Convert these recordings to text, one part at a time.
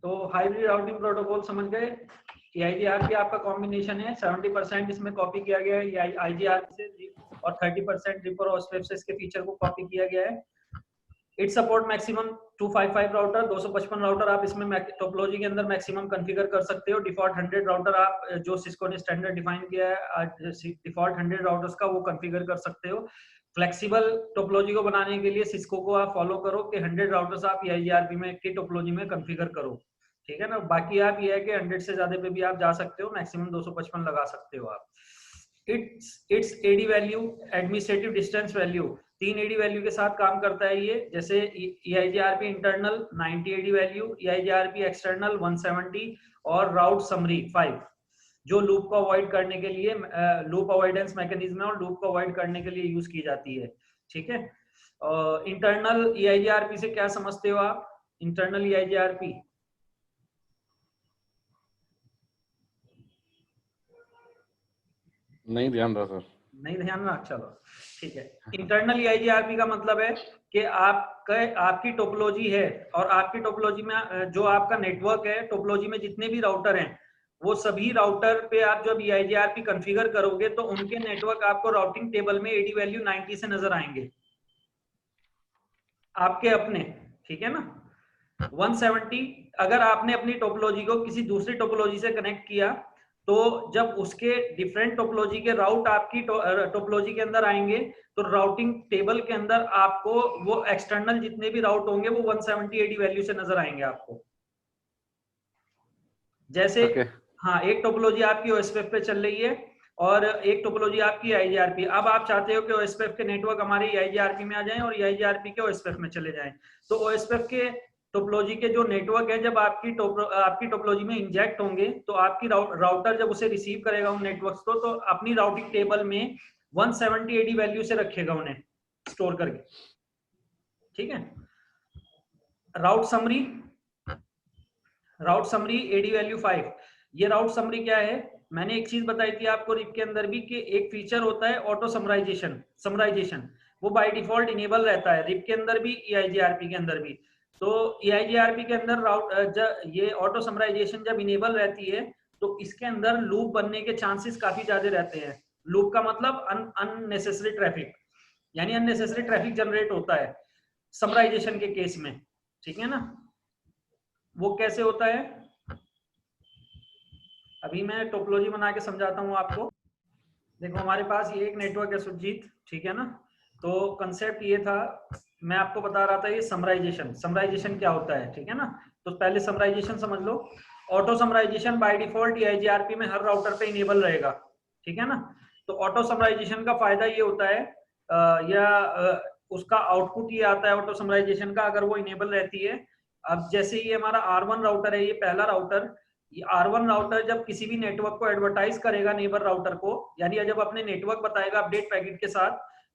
तो hybrid routing protocol समझ गए। AIGRP आपका कॉम्बिनेशन है, 70% इसमें कॉपी किया गया है IGRP से और 30% रिप और OSPF से इसके फीचर को कॉपी किया गया है। It support maximum 255 router, 255 router आप इसमें टोपोलॉजी के अंदर मैक्सिमम कॉन्फ़िगर कर सकते हो। डिफॉल्ट 100 राउटर आप जो सिस्को ने स्टैंडर्ड डिफाइन किया है डिफॉल्ट 100 राउटर्स का वो कॉन्फ़िगर कर सकते हो। फ्लेक्सिबल टोपोलॉजी को बनाने के लिए सिस्को को आप फॉलो करो कि 100 राउटर्स आप EIGRP में की टोपोलॉजी में कॉन्फ़िगर करो, ठीक है ना। बाकी आप ये है कि 100 से ज्यादा पे भी आप जा सकते हो, मैक्सिमम 255 लगा सकते हो आप। It's AD value, administrative distance value, 3 AD value के साथ काम करता है ये। जैसे EIGRP internal 90 AD value, EIGRP external 170 और राउट समरी 5, जो लूप को अवॉइड करने के लिए लूप अवॉइडेंस मैकेनिज्म है और लूप को अवॉइड करने के लिए यूज की जाती है, ठीक है। इंटरनल EIGRP से क्या समझते हो आप? इंटरनल EIGRP नहीं ध्यान रहा सर। नहीं ध्यान रहा, चलो ठीक है। इंटरनल EIGRP का मतलब है कि आपकी टोपोलॉजी है और आपकी टोपोलॉजी में जो आपका नेटवर्क है, टोपोलॉजी में जितने भी राउटर हैं वो सभी राउटर पे आप जब EIGRP कॉन्फ़िगर करोगे तो उनके नेटवर्क आपको राउटिंग टेबल में एडी वैल्यू 90 से नजर आएंगे आपके अपने, ठीक है ना। 170 अगर आपने अपनी टोपोलॉजी को किसी दूसरी टोपोलॉजी से कनेक्ट किया तो जब उसके डिफरेंट टोपोलॉजी के राउट आपकी टोपोलॉजी के अंदर आएंगे तो राउटिंग टेबल के अंदर आपको वो एक्सटर्नल जितने भी राउट होंगे वो 170 एडी वैल्यू से नजर आएंगे आपको। जैसे हाँ, एक टोपोलॉजी आपकी OSPF पे चल रही है और एक टोपोलॉजी आपकी EIGRP। अब आप चाहते हो कि OSPF के नेटवर्क हमारे EIGRP में आ जाएं और EIGRP के OSPF में चले जाएं। तो OSPF के टोपोलॉजी के जो नेटवर्क है जब आपकी टोपोलॉजी में इंजेक्ट होंगे तो आपकी राउटर जब उसे रिसीव करेगा उन नेटवर्क्स को तो अपनी राउटिंग टेबल में 170 एडी वैल्यू से रखेगा उन्हें स्टोर करके, ठीक है। राउट समरी एडी वैल्यू 5। ये राउट समरी क्या है? मैंने एक चीज बताई थी आपको रिप के अंदर भी कि एक फीचर होता है ऑटो समराइजेशन, वो बाय डिफॉल्ट इनेबल रहता है रिप के अंदर भी EIGRP के अंदर भी। तो EIGRP के अंदर ये ऑटो समराइजेशन जब इनेबल रहती है तो इसके अंदर लूप बनने के चांसेस काफी ज्यादा रहते हैं। लूप का मतलब अननेसेसरी ट्रैफिक, यानी अननेसेसरी ट्रैफिक जनरेट होता है समराइजेशन के केस में, ठीक है ना। वो कैसे होता है अभी मैं टोपोलॉजी बना के समझाता हूँ आपको। देखो हमारे पास ये एक नेटवर्क है सुरजीत, ठीक है ना। तो कंसेप्ट ये था, मैं आपको बता रहा था ये समराइजेशन क्या होता है, ठीक है ना। तो पहले समराइजेशन समझ लो। Auto summarization by default EIGRP में हर राउटर पे इनेबल रहेगा, ठीक है ना। तो ऑटो समराइजेशन का फायदा ये होता है उसका आउटपुट ये आता है ऑटो समराइजेशन का अगर वो इनेबल रहती है। अब जैसे ये हमारा R1 राउटर है, ये पहला राउटर, ये R1 राउटर जब किसी भी नेटवर्क को एडवर्टाइज करेगा नेबर राउटर को, यानी जब अपने नेटवर्क बताएगा अपडेट पैकेट के साथ,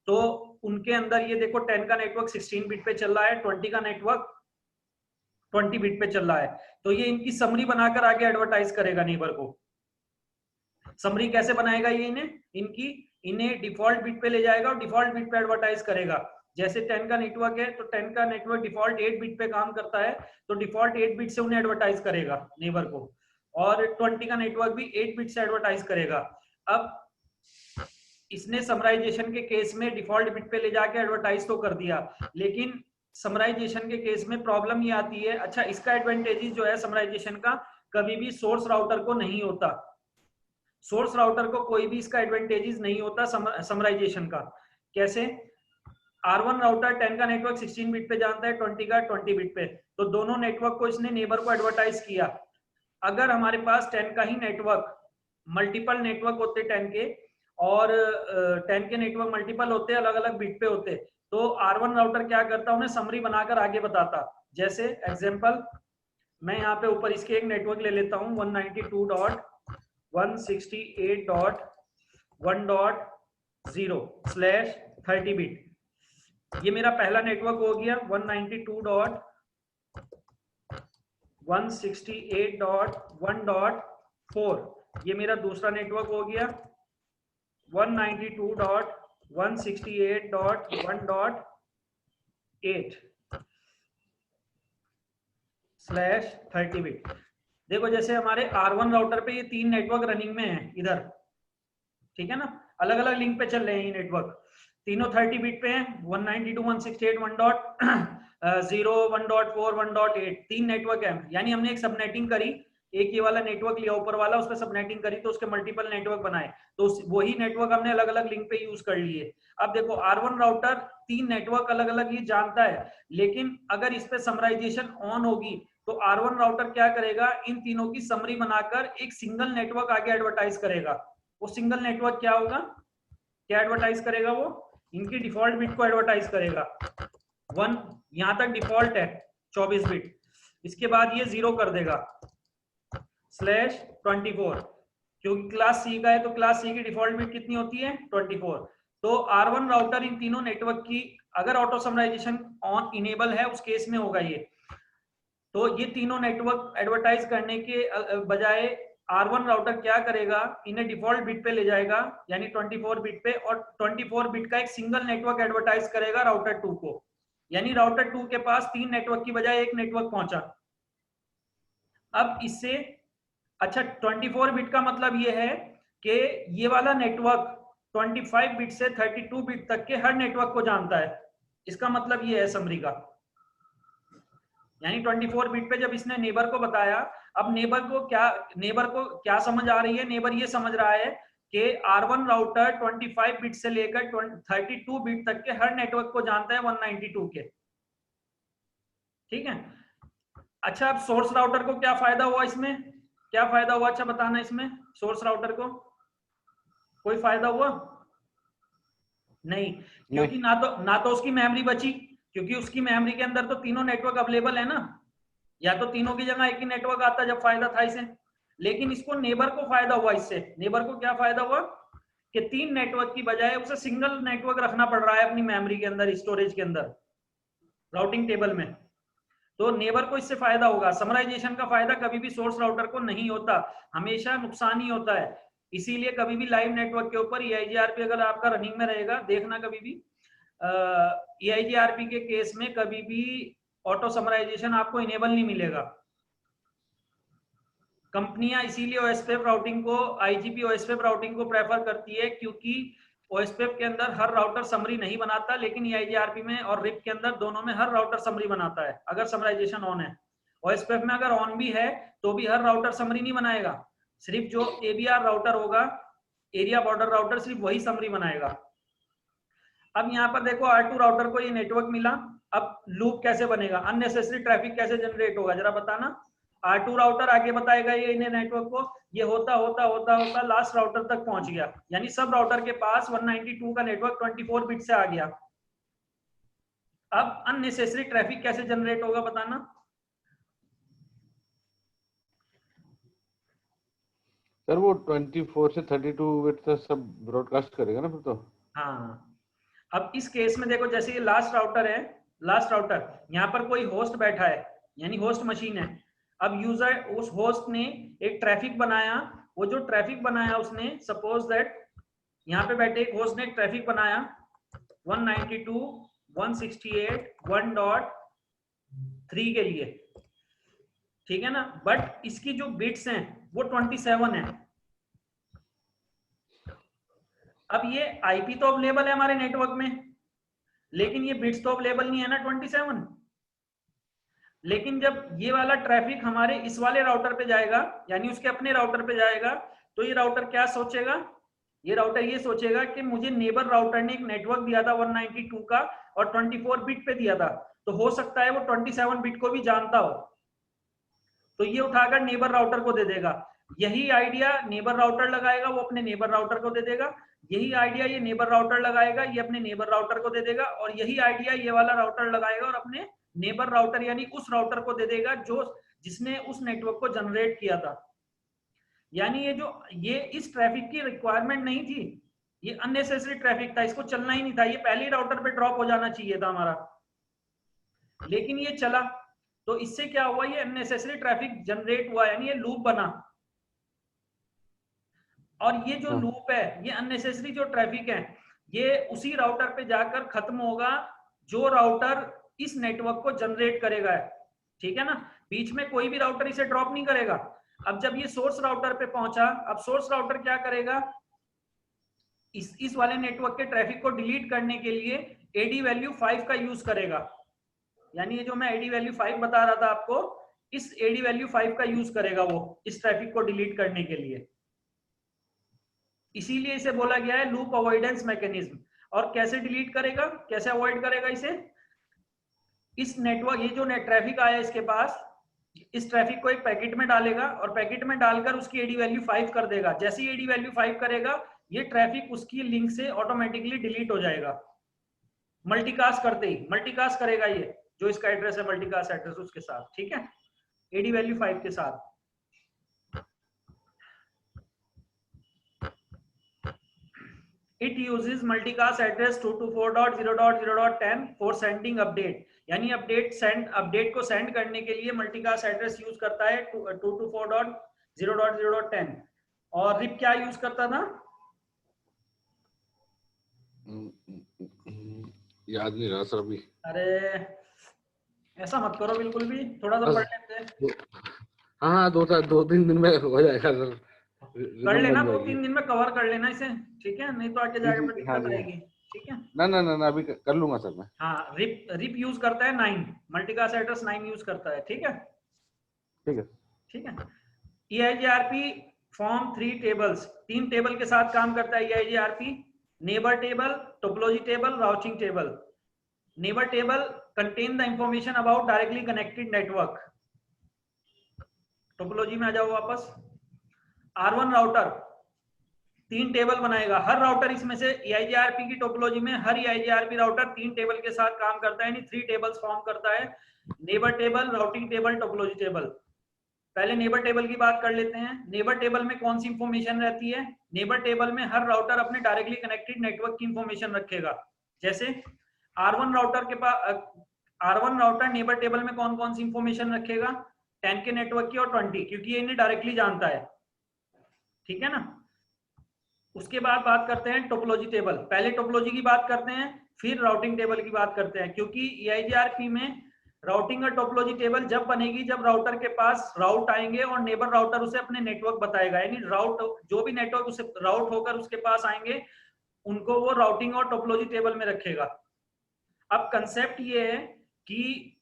तो उनके अंदर ये देखो 10 का नेटवर्क 16 बिट पे चल रहा है, 20 का नेटवर्क 20 बिट पे चल रहा है। तो ये इनकी समरी बनाकर आगे एडवर्टाइज करेगा नेबर को। समरी कैसे बनाएगा ये इन्हें डिफॉल्ट बिट पे ले जाएगा और डिफॉल्ट बिट पे एडवर्टाइज करेगा। जैसे 10 का नेटवर्क है तो 10 का नेटवर्क डिफॉल्ट 8 बिट पे काम करता है तो डिफॉल्ट 8 बिट से उन्हें एडवर्टाइज करेगा नेबर को, और 20 का नेटवर्क भी 8 बिट से एडवर्टाइज करेगा। अब इसने समराइजेशन के केस में डिफॉल्ट बिट पे ले जाके एडवर्टाइज तो कर दिया, लेकिन समराइजेशन के केस में प्रॉब्लम ये आती है। अच्छा, इसका एडवांटेज जो है समराइजेशन का कभी भी सोर्स राउटर को नहीं होता, सोर्स राउटर को कोई भी इसका एडवांटेजेस नहीं होता समराइजेशन का। कैसे? R1 राउटर 10 का नेटवर्क 16 बिट पे जानता है, 20 का 20 बिट पे, तो दोनों नेटवर्क को इसने नेबर को एडवर्टाइज किया। अगर हमारे पास 10 का ही नेटवर्क, मल्टीपल नेटवर्क होते 10 के, और 10 के नेटवर्क मल्टीपल होते, अलग अलग बिट पे होते, तो R1 राउटर क्या करता, उन्हें समरी बनाकर आगे बताता। जैसे एग्जांपल मैं यहाँ पे ऊपर इसके एक नेटवर्क ले लेता हूँ 192.168.1.0/30 बिट। ये मेरा पहला नेटवर्क हो गया 192.168.1.4। ये मेरा दूसरा नेटवर्क हो गया 192.168.1.8। /30 बिट। देखो जैसे हमारे R1 राउटर पे ये 3 नेटवर्क रनिंग में है इधर, ठीक है ना, अलग अलग लिंक पे चल रहे हैं ये नेटवर्क, तीनों 30 बिट पे हैं, 192.168.1.0 1.4 1.8 तीन नेटवर्क है। यानी हमने एक सबनेटिंग करी, एक ये वाला नेटवर्क लिया ऊपर वाला, उस पर सबनेटिंग करी तो उसके मल्टीपल नेटवर्क बनाए, तो वही नेटवर्क हमने अलग अलग लिंक पे यूज कर लिए। अब देखो R1 राउटर 3 नेटवर्क अलग अलग ये जानता है, लेकिन अगर इस पे समराइजेशन ऑन होगी तो R1 राउटर क्या करेगा, इन तीनों की समरी बनाकर एक सिंगल नेटवर्क आगे एडवर्टाइज करेगा। वो सिंगल नेटवर्क क्या होगा, क्या एडवर्टाइज करेगा, वो इनकी डिफॉल्ट बिट को एडवर्टाइज करेगा। 1 यहां तक डिफॉल्ट है 24 बिट, इसके बाद ये 0 कर देगा /24, क्योंकि क्लास सी का है तो क्लास सी की डिफॉल्ट बिट कितनी होती है 24। तो R1 राउटर इन तीनों नेटवर्क की अगर ऑटो समराइजेशन ऑन इनेबल है उस केस में होगा ये, तो ये तीनों नेटवर्क एडवर्टाइज करने के बजाय R1 राउटर क्या करेगा, इन्हें डिफॉल्ट बिट पे ले जाएगा यानी 24 बिट पे, और 24 बिट का एक सिंगल नेटवर्क एडवर्टाइज करेगा राउटर 2 को, यानी राउटर 2 के पास 3 नेटवर्क की बजाय एक नेटवर्क पहुंचा। अब इससे अच्छा 24 बिट का मतलब ये है कि ये वाला नेटवर्क 25 बिट से 32 बिट तक के हर नेटवर्क को जानता है, इसका मतलब ये है समरी का। यानी 24 बिट पे जब इसने नेबर को बताया, अब नेबर को क्या समझ आ रही है, नेबर ये समझ रहा है कि R1 राउटर 25 बिट से लेकर 32 बिट तक के हर नेटवर्क को जानता है 192 के, ठीक है। अच्छा अब सोर्स राउटर को क्या फायदा हुआ, इसमें क्या फायदा हुआ, अच्छा बताना, इसमें सोर्स राउटर को कोई फायदा हुआ नहीं, क्योंकि ना तो उसकी मेमोरी बची, क्योंकि उसकी मेमोरी के अंदर तो तीनों नेटवर्क अवेलेबल है ना, या तो तीनों की जगह एक ही नेटवर्क आता जब फायदा था इसे। लेकिन इसको नेबर को फायदा हुआ, इससे नेबर को क्या फायदा हुआ कि 3 नेटवर्क की बजाय उसे सिंगल नेटवर्क रखना पड़ रहा है अपनी मेमोरी के अंदर, स्टोरेज के अंदर, राउटिंग टेबल में, तो नेबर को इससे फायदा होगा। समराइजेशन का फायदा कभी भी सोर्स राउटर को नहीं होता, हमेशा नुकसान ही होता है। इसीलिए कभी भी लाइव नेटवर्क के ऊपर EIGRP अगर आपका रनिंग में रहेगा, देखना कभी भी EIGRP के केस में कभी भी ऑटो समराइजेशन आपको इनेबल नहीं मिलेगा। कंपनियां इसीलिए OSPF राउटिंग को, IGP OSPF राउटिंग को प्रेफर करती है, क्योंकि OSPF के अंदर हर राउटर समरी नहीं बनाता, लेकिन EIGRP में और RIP के अंदर दोनों में हर राउटर समरी बनाता है अगर समराइजेशन ऑन है। OSPF में अगर ऑन भी है तो भी हर राउटर समरी नहीं बनाएगा, सिर्फ जो ABR राउटर होगा, एरिया बॉर्डर राउटर, सिर्फ वही समरी बनाएगा। अब यहाँ पर देखो R2 राउटर को ये नेटवर्क मिला, अब लूप कैसे बनेगा, अननेसेसरी ट्रैफिक कैसे जनरेट होगा, जरा बताना। R2 राउटर आगे बताएगा ये इन्हें नेटवर्क को, ये होता होता होता होता लास्ट राउटर तक पहुंच गया, यानी सब राउटर के पास 192 का नेटवर्क 24 बिट से आ गया। अब अननेसेसरी ट्रैफिक कैसे जनरेट होगा बताना। सर वो 24 से 32 बिट तक सब ब्रॉडकास्ट करेगा ना फिर तो। हाँ अब इस केस में देखो, जैसे ये लास्ट राउटर है, लास्ट राउटर, यहाँ पर कोई होस्ट बैठा है यानी होस्ट मशीन है। अब यूजर, उस होस्ट ने एक ट्रैफिक बनाया, वो जो ट्रैफिक बनाया उसने, सपोज दैट यहाँ पे बैठे एक होस्ट ने ट्रैफिक बनाया 192.168.1.3 के लिए, ठीक है ना, बट इसकी जो बिट्स हैं वो 27 है। अब ये आईपी तो अवेलेबल है हमारे नेटवर्क में, लेकिन ये बिट्स तो अवेलेबल नहीं है ना 27। लेकिन जब ये वाला ट्रैफिक हमारे इस वाले राउटर पे जाएगा, यानी उसके अपने राउटर पे जाएगा, तो ये राउटर क्या सोचेगा, ये राउटर ये सोचेगा कि मुझे नेबर राउटर ने एक नेटवर्क दिया था 192 का और 24 बिट पे दिया था, तो हो सकता है वो 27 बिट को भी जानता हो, तो ये उठाकर नेबर राउटर को दे देगा। यही आइडिया नेबर राउटर लगाएगा, वो अपने नेबर राउटर को दे देगा, यही आइडिया ये नेबर राउटर लगाएगा, ये अपने नेबर राउटर को दे देगा, और यही आइडिया ये वाला राउटर लगाएगा और अपने नेबर राउटर यानी उस राउटर को दे देगा जो जिसने उस नेटवर्क को जनरेट किया था। यानी ये इस ट्रैफिक की रिक्वायरमेंट नहीं थी, ये अननेसेसरी ट्रैफिक था, इसको चलना ही नहीं था, ये पहले ही राउटर पे ड्रॉप हो जाना चाहिए था हमारा, लेकिन ये चला, तो इससे क्या हुआ, ये अननेसेसरी ट्रैफिक जनरेट हुआ, यानी ये लूप बना। और ये जो लूप है, ये अननेसेसरी जो ट्रैफिक है, ये उसी राउटर पे जाकर खत्म होगा जो राउटर इस नेटवर्क को जनरेट करेगा, ठीक है ना। बीच में कोई भी राउटर इसे ड्रॉप नहीं करेगा। अब जब ये सोर्स राउटर पे पहुंचा, अब सोर्स राउटर क्या करेगा, इस वाले नेटवर्क के ट्रैफिक को डिलीट करने के लिए एडी वैल्यू 5 का यूज करेगा। यानी ये जो मैं एडी वैल्यू 5 बता रहा था आपको, इस एडी वैल्यू 5 का यूज करेगा वो इस ट्रैफिक को डिलीट करने के लिए। इसीलिए इसे बोला गया है लूप अवॉइडेंस मैकेनिज्म। और कैसे डिलीट करेगा, कैसे अवॉइड करेगा इसे, इस नेटवर्क, ये जो ट्रैफिक आया इसके पास, इस ट्रैफिक को एक पैकेट में डालेगा और पैकेट में डालकर उसकी एडी वैल्यू 5 कर देगा। जैसे ही एडी वैल्यू 5 करेगा, ये ट्रैफिक उसकी लिंक से ऑटोमेटिकली डिलीट हो जाएगा। मल्टीकास्ट करते ही मल्टीकास्ट करेगा ये जो इसका एड्रेस है, मल्टीकास्ट एड्रेस उसके साथ, ठीक है, एडी वैल्यू 5 के साथ। It uses multicast address 224.0.0.10 for sending update, यानी अपडेट को सेंड करने के लिए मल्टीकास्ट एड्रेस यूज करता है 224.0.0.10। और रिप क्या यूज करता था, याद नहीं रहा सर अभी। अरे ऐसा मत करो बिल्कुल भी, थोड़ा सा पढ़ लेते हैं। हाँ 2-3 दिन में हो जाएगा सर, कर लेना, 2-3 दिन में कवर कर लेना इसे, ठीक है, नहीं तो आगे जाके फिर दिक्कत हाँ, आएगी, ठीक है। ना अभी कर लूंगा सर मैं। हाँ, रिप यूज करता है 9, मल्टीकास्ट एड्रेस 9 यूज करता है, ठीक है, ठीक है। EIGRP फॉर्म 3 टेबल्स, 3 टेबल के साथ काम करता है EIGRP, neighbour table, topology table, routing table. Neighbour table contain the information about directly connected network. Topology में आ जाओ वापस। R1 राउटर 3 टेबल बनाएगा, हर राउटर इसमें से EIGRP की टोपोलॉजी में हर EIGRP राउटर 3 टेबल के साथ काम करता है, यानी 3 टेबल्स फॉर्म करता है, neighbour table, routing table, topology table. पहले नेबर टेबल की बात कर लेते हैं। नेबर टेबल में कौन सी इंफॉर्मेशन रहती है, नेबर टेबल में हर राउटर अपने डायरेक्टली कनेक्टेड नेटवर्क की इंफॉर्मेशन रखेगा। जैसे R1 राउटर के पास, R1 राउटर नेबर टेबल में कौन कौन सी इंफॉर्मेशन रखेगा, 10 के नेटवर्क की और 20, क्योंकि ये इन्हें डायरेक्टली जानता है, ठीक है ना। उसके बाद बात करते हैं टोपोलॉजी टेबल, पहले टोपोलॉजी की बात करते हैं फिर राउटिंग टेबल की बात करते हैं, क्योंकि EIGRP में राउटिंग और टोपोलॉजी टेबल जब बनेगी जब राउटर के पास राउट आएंगे और नेबर राउटर उसे अपने नेटवर्क बताएगा, यानी राउट, जो भी नेटवर्क उसे राउट होकर उसके पास आएंगे उनको वो राउटिंग और टोपोलॉजी टेबल में रखेगा। अब कंसेप्ट ये है कि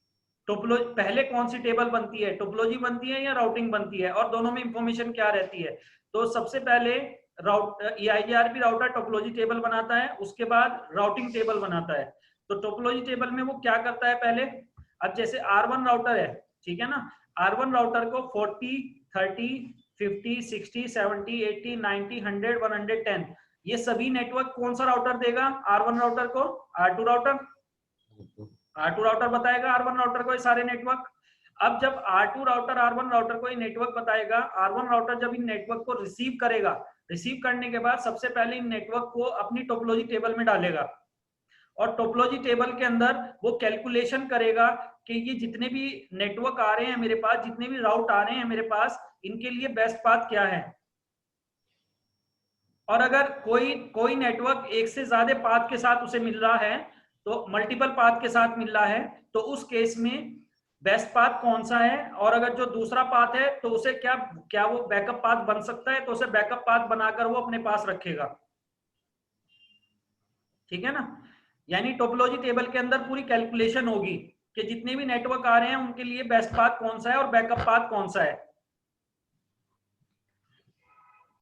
टोपोलॉजी पहले कौन सी टेबल बनती है, टोपोलॉजी बनती है या राउटिंग बनती है, और दोनों में इंफॉर्मेशन क्या रहती है। तो सबसे पहले EIGRP राउटर टोपोलॉजी टेबल बनाता है, उसके बाद राउटिंग टेबल बनाता है। तो टोपोलॉजी टेबल में वो क्या करता है पहले, अब जैसे R1 राउटर है, ठीक है ना, R1 राउटर को 40, 30, 50, 60, 70, 80, 90, 100, 110 ये सभी नेटवर्क कौन सा राउटर देगा R1 राउटर को, R2 राउटर बताएगा R1 राउटर को ये सारे नेटवर्क। अब जब R2 राउटर R1 राउटर को ये नेटवर्क बताएगा, R1 राउटर जब इन नेटवर्क को रिसीव करेगा, रिसीव करने के बाद सबसे पहले इन नेटवर्क को अपनी टोपोलॉजी टेबल में डालेगा, और टोपोलॉजी टेबल के अंदर वो कैलकुलेशन करेगा कि ये जितने भी नेटवर्क आ रहे हैं मेरे पास, जितने भी राउट आ रहे हैं मेरे पास, इनके लिए बेस्ट पाथ क्या है। और अगर कोई नेटवर्क एक से ज्यादा पाथ के साथ उसे मिल रहा है, तो मल्टीपल पाथ के साथ मिल रहा है, तो उस केस में बेस्ट पाथ कौन सा है, और अगर जो दूसरा पाथ है तो उसे क्या वो बैकअप पाथ बन सकता है, तो उसे बैकअप पाथ बनाकर वो अपने पास रखेगा, ठीक है ना। यानी टोपोलॉजी टेबल के अंदर पूरी कैलकुलेशन होगी कि जितने भी नेटवर्क आ रहे हैं उनके लिए बेस्ट पाथ कौन सा है और बैकअप पाथ कौन सा है।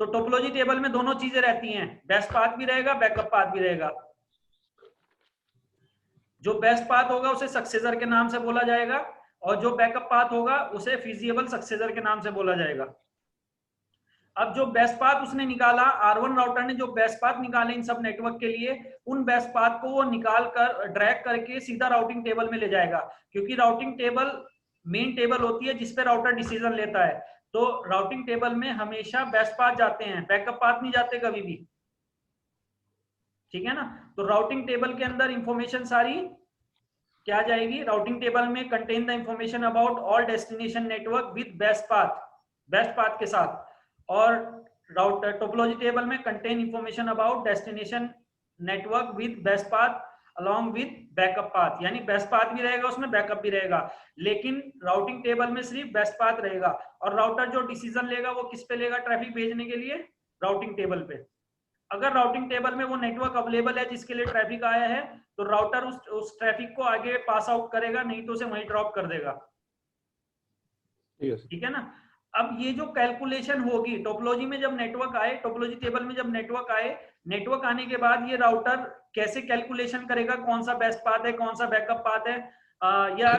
तो टोपोलॉजी टेबल में दोनों चीजें रहती हैं, बेस्ट पाथ भी रहेगा, बैकअप पाथ भी रहेगा। जो बेस्ट पाथ होगा उसे सक्सेसर के नाम से बोला जाएगा, और जो बैकअप पाथ होगा उसे फिजिबल सक्सेसर के नाम से बोला जाएगा। अब जो बेस्ट पाथ उसने निकाला, R1 राउटर ने जो बेस्ट पाथ निकाले इन सब नेटवर्क के लिए, उन बेस्ट पाथ को वो निकाल कर ड्रैग करके सीधा राउटिंग टेबल में ले जाएगा, क्योंकि राउटिंग टेबल मेन टेबल होती है जिसपे राउटर डिसीजन लेता है। तो राउटिंग टेबल में हमेशा बेस्ट पाथ जाते हैं, बैकअप पाथ नहीं जाते कभी भी, ठीक है ना। तो राउटिंग टेबल के अंदर इंफॉर्मेशन सारी क्या जाएगी, राउटिंग टेबल में contain the information about all destination network with best path के साथ, और राउटर टोपोलॉजी टेबल में contain information about destination network with best path along with backup path, यानी बेस्ट पाथ भी रहेगा उसमें, बैकअप भी रहेगा, लेकिन राउटिंग टेबल में सिर्फ बेस्ट पाथ रहेगा। और राउटर जो डिसीजन लेगा वो किस पे लेगा ट्रैफिक भेजने के लिए, राउटिंग टेबल पे। अगर राउटिंग टेबल में वो नेटवर्क अवेलेबल है जिसके लिए ट्रैफिक आया है तो राउटर उस ट्रैफिक को आगे पास आउट करेगा, नहीं तो उसे वहीं ड्रॉप कर देगा। ठीक है ना। अब ये जो कैलकुलेशन होगी टोपोलॉजी में, जब नेटवर्क आए, टोपोलॉजी टेबल में जब नेटवर्क आए, नेटवर्क आने के बाद ये राउटर कैसे कैलकुलेशन करेगा, कौन सा बेस्ट पाथ है, कौन सा बैकअप पाथ है, या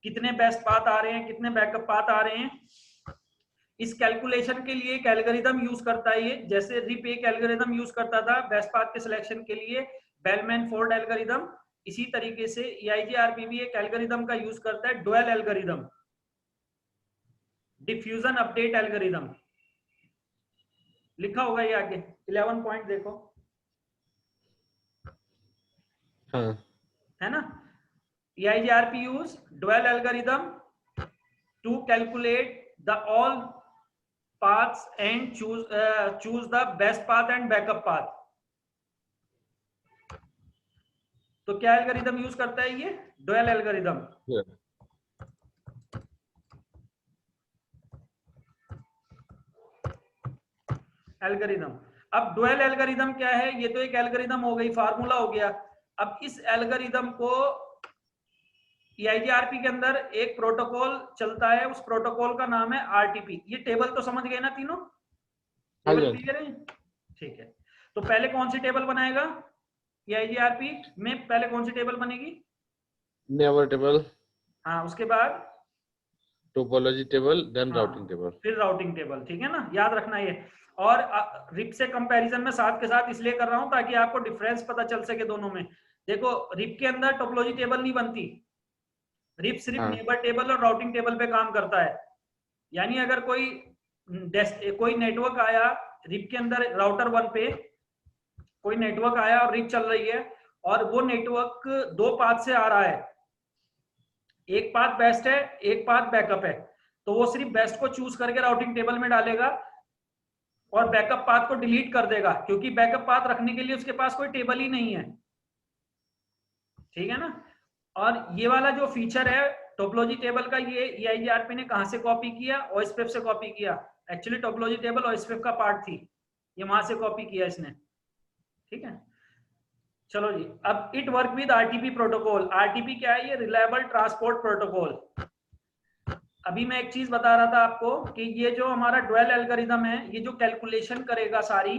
कितने बेस्ट पाथ आ रहे हैं, कितने बैकअप पाथ आ रहे हैं, इस कैलकुलेशन के लिए एक एल्गोरिदम यूज करता है ये। जैसे रिप एक एल्गोरिदम यूज करता था बेस्ट पाथ के सिलेक्शन के लिए, बेलमैन फोर्ड एल्गोरिदम, इसी तरीके से EIGRP भी एक एल्गोरिदम का यूज करता है, dual algorithm, diffusion update algorithm, लिखा होगा ये आगे 11 पॉइंट देखो। हाँ। है ना। EIGRP use dual algorithm to calculate the all paths and choose the best path and backup path। तो क्या एल्गोरिदम यूज करता है ये, डुअल एल्गोरिदम। एल्गोरिदम, अब डुअल एल्गोरिदम क्या है, ये तो एक एल्गोरिदम हो गई, फार्मूला हो गया। अब इस एल्गोरिदम को EIGRP के अंदर एक प्रोटोकॉल चलता है, उस प्रोटोकॉल का नाम है RTP। ये टेबल तो समझ गए ना तीनों, टेबल क्लियर है? ठीक है। तो पहले कौन सी टेबल बनाएगा EIGRP में, पहले कौन सी टेबल बनेगी, नेबर टेबल, हाँ, उसके बाद टोपोलॉजी टेबल, देन हाँ, राउटिंग टेबल, फिर राउटिंग टेबल। ठीक है ना, याद रखना ये। और रिप से कंपैरिजन में साथ के साथ इसलिए कर रहा हूं ताकि आपको डिफरेंस पता चल सके दोनों में। देखो रिप के अंदर टोपोलॉजी टेबल नहीं बनती, रिप सिर्फ हाँ। नेबर टेबल और राउटिंग टेबल पे काम करता है। यानी अगर कोई नेटवर्क आया रिप के अंदर, राउटर 1 पे कोई नेटवर्क आया और रिप चल रही है, और वो नेटवर्क दो पाथ से आ रहा है, एक पाथ बेस्ट है, एक पाथ बैकअप है, तो वो सिर्फ बेस्ट को चूज करके राउटिंग टेबल में डालेगा और बैकअप पाथ को डिलीट कर देगा, क्योंकि बैकअप पाथ रखने के लिए उसके पास कोई टेबल ही नहीं है। ठीक है ना। और ये वाला जो फीचर है टोपोलॉजी टेबल का, ये EIGRP ने कहां से कॉपी किया, OSPF से कॉपी किया। एक्चुअली टोपोलॉजी टेबल OSPF का पार्ट थी, ये वहां से कॉपी किया इसने। ठीक है, चलो जी। अब it work with RTP protocol. RTP क्या है, ये रिलायबल ट्रांसपोर्ट प्रोटोकॉल। अभी मैं एक चीज बता रहा था आपको कि ये जो हमारा डुअल एल्गोरिदम है, ये जो कैलकुलेशन करेगा सारी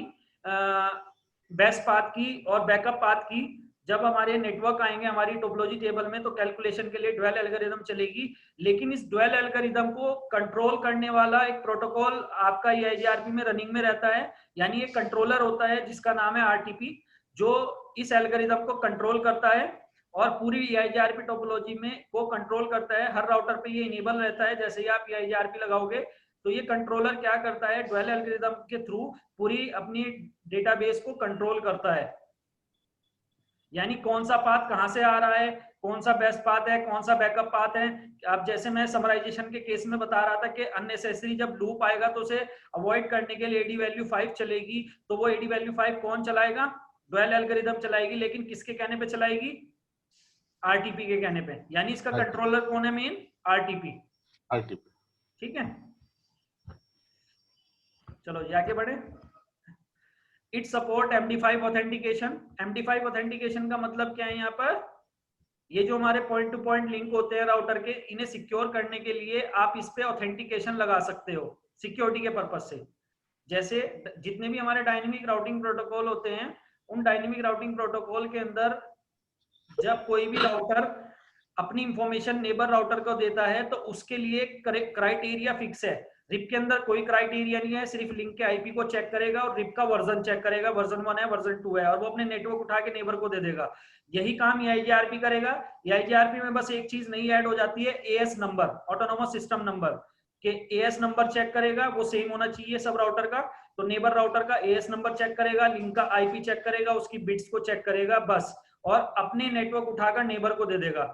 बेस्ट पाथ की और बैकअप पाथ की, जब हमारे नेटवर्क आएंगे हमारी टोपोलॉजी टेबल में तो कैलकुलेशन के लिए डुअल एल्गोरिदम चलेगी। लेकिन इस डुअल एल्गोरिदम को कंट्रोल करने वाला एक प्रोटोकॉल आपका EIGRP में रनिंग में रहता है, यानी एक कंट्रोलर होता है जिसका नाम है RTP, जो इस एल्गोरिदम को कंट्रोल करता है और पूरी EIGRP टोपोलॉजी में को कंट्रोल करता है। हर राउटर पे ये इनेबल रहता है। जैसे ही आप EIGRP लगाओगे तो ये कंट्रोलर क्या करता है, डुअल एल्गोरिदम के थ्रू पूरी अपनी डेटाबेस को कंट्रोल करता है, यानी कौन सा पाथ कहां से आ रहा है, कौन सा बेस्ट पाथ है, कौन सा बैकअप पाथ है। अब जैसे मैं समराइजेशन के केस में बता रहा था कि अननेसेसरी जब लूप आएगा तो उसे अवॉइड करने के लिए AD वैल्यू 5 चलेगी, तो वो AD वैल्यू 5 कौन चलाएगा, डुअल एल्गोरिदम चलाएगी, लेकिन किसके कहने पे चलाएगी, RTP के कहने पे। यानी इसका कंट्रोलर कौन है, मेन RTP। ठीक है, चलो ये आगे बढ़े। It support MD5 authentication. MD5 authentication का मतलब क्या है यहाँ पर, ये जो हमारे पॉइंट टू पॉइंट लिंक होते हैं राउटर के, इन्हें सिक्योर करने के लिए आप इस पे ऑथेंटिकेशन लगा सकते हो सिक्योरिटी के पर्पज से। जैसे जितने भी हमारे डायनेमिक राउटिंग प्रोटोकॉल होते हैं, उन डायनेमिक राउटिंग प्रोटोकॉल के अंदर जब कोई भी राउटर अपनी इंफॉर्मेशन नेबर राउटर को देता है तो उसके लिए क्राइटेरिया फिक्स है। रिप के अंदर कोई क्राइटेरिया नहीं है, सिर्फ लिंक के आईपी को चेक करेगा और रिप का वर्जन चेक करेगा, वर्जन 1 है, वर्जन 2 है, और वो अपने नेटवर्क उठा के नेबर को दे देगा। यही काम EIGRP करेगा। EIGRP में बस एक चीज नई ऐड हो जाती है, AS number, autonomous system number, के AS नंबर चेक करेगा, वो सेम होना चाहिए सब राउटर का। तो नेबर राउटर का AS नंबर चेक करेगा, लिंक का IP चेक करेगा, उसकी बिट्स को चेक करेगा बस, और अपने नेटवर्क उठाकर नेबर को दे देगा।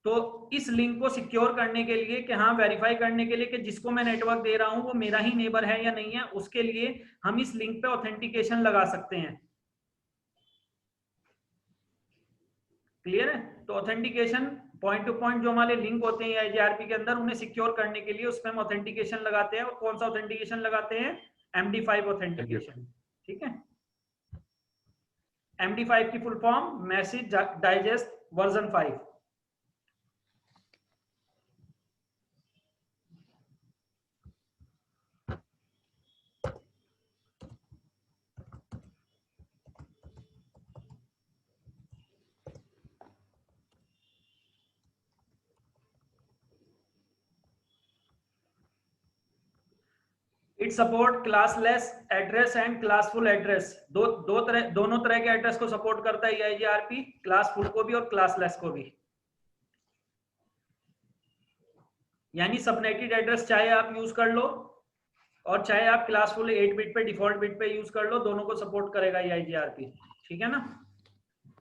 तो इस लिंक को सिक्योर करने के लिए कि हाँ, वेरीफाई करने के लिए कि जिसको मैं नेटवर्क दे रहा हूं वो मेरा ही नेबर है या नहीं है, उसके लिए हम इस लिंक पे ऑथेंटिकेशन लगा सकते हैं। क्लियर है? तो ऑथेंटिकेशन पॉइंट टू पॉइंट जो हमारे लिंक होते हैं IGRP के अंदर, उन्हें सिक्योर करने के लिए उसमें हम ऑथेंटिकेशन लगाते हैं। और कौन सा ऑथेंटिकेशन लगाते हैं? MD5 authentication. ठीक है, MD5 की full form message digest version 5। It support classless address and classful address. दोनों तरह के एड्रेस को सपोर्ट करता है IGRP, क्लासफुल को भी और क्लासलेस को भी। यानी सबनेटेड एड्रेस चाहे आप यूज कर लो और चाहे आप क्लासफुल 8 बिट पे डिफॉल्ट बिट पे यूज कर लो, दोनों को सपोर्ट करेगा IGRP। ठीक है ना,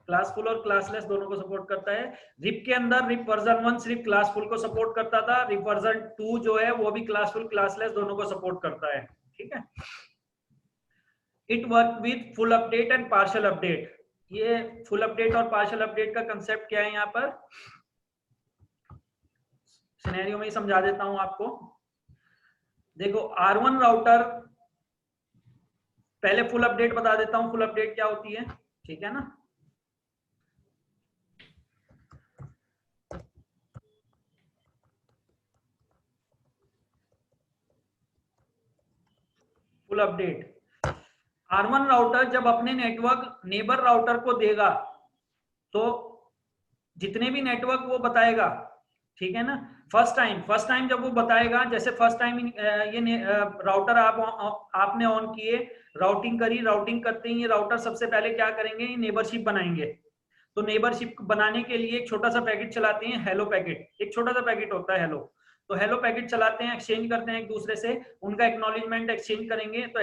क्लासफुल और क्लासलेस दोनों को सपोर्ट करता है। रिप के अंदर रिप वर्जन 1 सिर्फ क्लासफुल को सपोर्ट करता था, रिप वर्जन 2 जो है वो भी क्लासफुल क्लासलेस दोनों को सपोर्ट करता है। ठीक है, it work with full update and partial update. ये फुल अपडेट और पार्शियल अपडेट का कंसेप्ट क्या है, यहाँ पर सिनेरियो में ही समझा देता हूं आपको। देखो R1 राउटर, पहले फुल अपडेट बता देता हूं, फुल अपडेट क्या होती है। ठीक है ना, फुल अपडेट R1 राउटर जब अपने नेटवर्क नेबर राउटर को देगा तो जितने भी नेटवर्क वो बताएगा, ठीक है ना, फर्स्ट टाइम जब वो बताएगा, जैसे फर्स्ट टाइम ये राउटर आपने ऑन किए, राउटिंग करी, राउटिंग करते ही ये राउटर सबसे पहले क्या करेंगे, नेबरशिप बनाएंगे। तो नेबरशिप बनाने के लिए एक छोटा सा पैकेट चलाते हैं, हेलो पैकेट। एक छोटा सा पैकेट होता है हेलो, तो हेलो पैकेट चलाते हैं, एक्सचेंज करते हैं एक दूसरे से, उनका एक्नॉलेजमेंट एक्सचेंज करेंगे। तो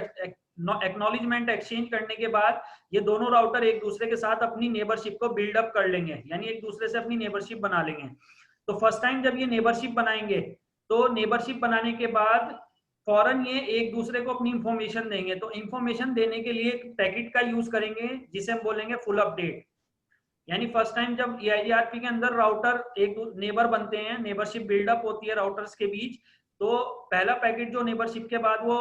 एक्नॉलेजमेंट एक्सचेंज करने के बाद ये दोनों राउटर एक दूसरे के साथ अपनी नेबरशिप को बिल्डअप कर लेंगे, यानी एक दूसरे से अपनी नेबरशिप बना लेंगे। तो फर्स्ट टाइम जब ये नेबरशिप बनाएंगे, तो नेबरशिप बनाने के बाद फौरन ये एक दूसरे को अपनी इंफॉर्मेशन देंगे। तो इंफॉर्मेशन देने के लिए एक पैकेट का यूज करेंगे जिसे हम बोलेंगे फुल अपडेट। यानी फर्स्ट टाइम जब EIGRP के अंदर राउटर एक नेबर बनते हैं, नेबरशिप बिल्डअप होती है राउटर्स के बीच, तो पहला पैकेट जो नेबरशिप के बाद वो